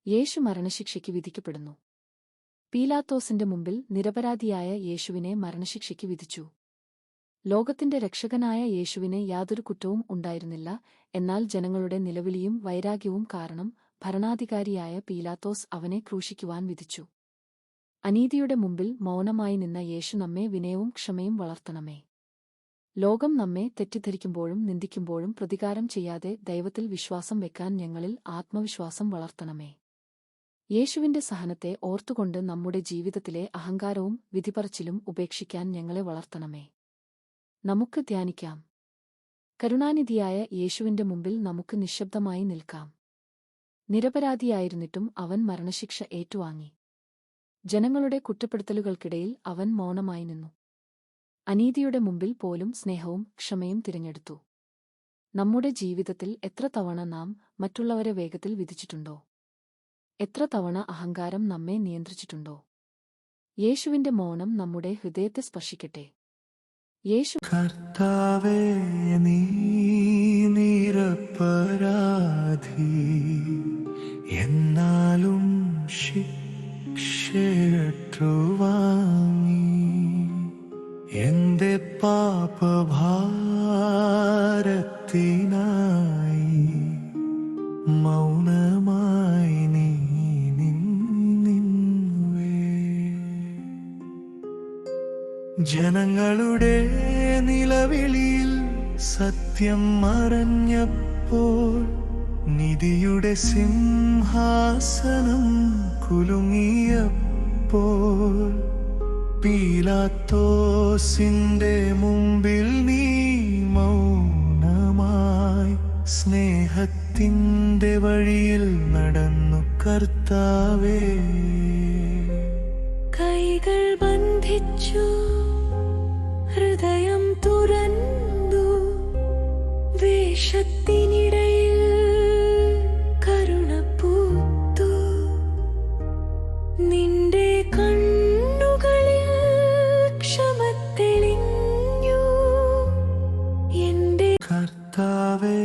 യേശു മരണശിക്ഷയ്ക്ക് വിധിക്കപ്പെടുന്നു. പീലാത്തോസിന്റെ മുമ്പിൽ നിരപരാധിയായ യേശുവിനെ മരണശിക്ഷയ്ക്ക് വിധിച്ചു. ലോകത്തിന്റെ രക്ഷകനായ യേശുവിന് യാതൊരു കുറ്റവും ഉണ്ടായിരുന്നില്ല. എന്നാൽ ജനങ്ങളുടെ നിലവിളിയും വൈരാഗ്യവും കാരണം ഭരണാധികാരിയായ പീലാത്തോസ് അവനെ ക്രൂശിക്കുവാൻ വിധിച്ചു. അനീതിയുടെ മുമ്പിൽ മൗനമായി നിന്ന യേശു നമ്മെ വിനയവും ക്ഷമയും വളർത്തണമേ. ലോകം നമ്മെ തെറ്റിദ്ധരിക്കുമ്പോഴും നിന്ദിക്കുമ്പോഴും പ്രതികാരം ചെയ്യാതെ ദൈവത്തിൽ വിശ്വാസം വെക്കാൻ ഞങ്ങളിൽ ആത്മവിശ്വാസം വളർത്തണമേ. യേശുവിന്റെ സഹനത്തെ ഓർത്തുകൊണ്ട് നമ്മുടെ ജീവിതത്തിലെ അഹങ്കാരവും വിധിപറച്ചിലും ഉപേക്ഷിക്കാൻ ഞങ്ങളെ വളർത്തണമേ. നമുക്ക് ധ്യാനിക്കാം. കരുണാനിധിയായ യേശുവിന്റെ മുമ്പിൽ നമുക്ക് നിശ്ശബ്ദമായി നിൽക്കാം. നിരപരാധിയായിരുന്നിട്ടും അവൻ മരണശിക്ഷ ഏറ്റുവാങ്ങി. ജനങ്ങളുടെ കുറ്റപ്പെടുത്തലുകൾക്കിടയിൽ അവൻ മൗനമായി നിന്നു. അനീതിയുടെ മുമ്പിൽ പോലും സ്നേഹവും ക്ഷമയും തിരഞ്ഞെടുത്തു. നമ്മുടെ ജീവിതത്തിൽ എത്ര തവണ നാം മറ്റുള്ളവരെ വേഗത്തിൽ വിധിച്ചിട്ടുണ്ടോ? എത്ര തവണ അഹങ്കാരം നമ്മെ നിയന്ത്രിച്ചിട്ടുണ്ടോ? യേശുവിന്റെ മൗനം നമ്മുടെ ഹൃദയത്തെ സ്പർശിക്കട്ടെ. യേശു കർത്താവേ, നീ നിരപരാധി, എന്നാലും ശിക്ഷേറ്റുവാങ്ങി എന്റെ പാപഭാരത്തിനായി മൗനമായി നീ നിന്നുവേ. ജനങ്ങളുടെ നിലവിളിയിൽ സത്യം മറഞ്ഞപ്പോൾ നിധിയുടെ സിംഹാസനം കുലുങ്ങിയപ്പോൾ പീലാത്തോസിന്റെ മുമ്പിൽ നീ മൗനമായി സ്നേഹത്തിന്റെ വഴിയിൽ നടന്നു കർത്താവേ. കൈകൾ ബന്ധിച്ചു, ഹൃദയം തുറന്നു, വേഷത്തിനിടയിൽ കരുണ പൂത്തു. നിന്റെ കണ്ണുകളിൽ ക്ഷമ തെളിഞ്ഞു. എന്റെ കർത്താവേ,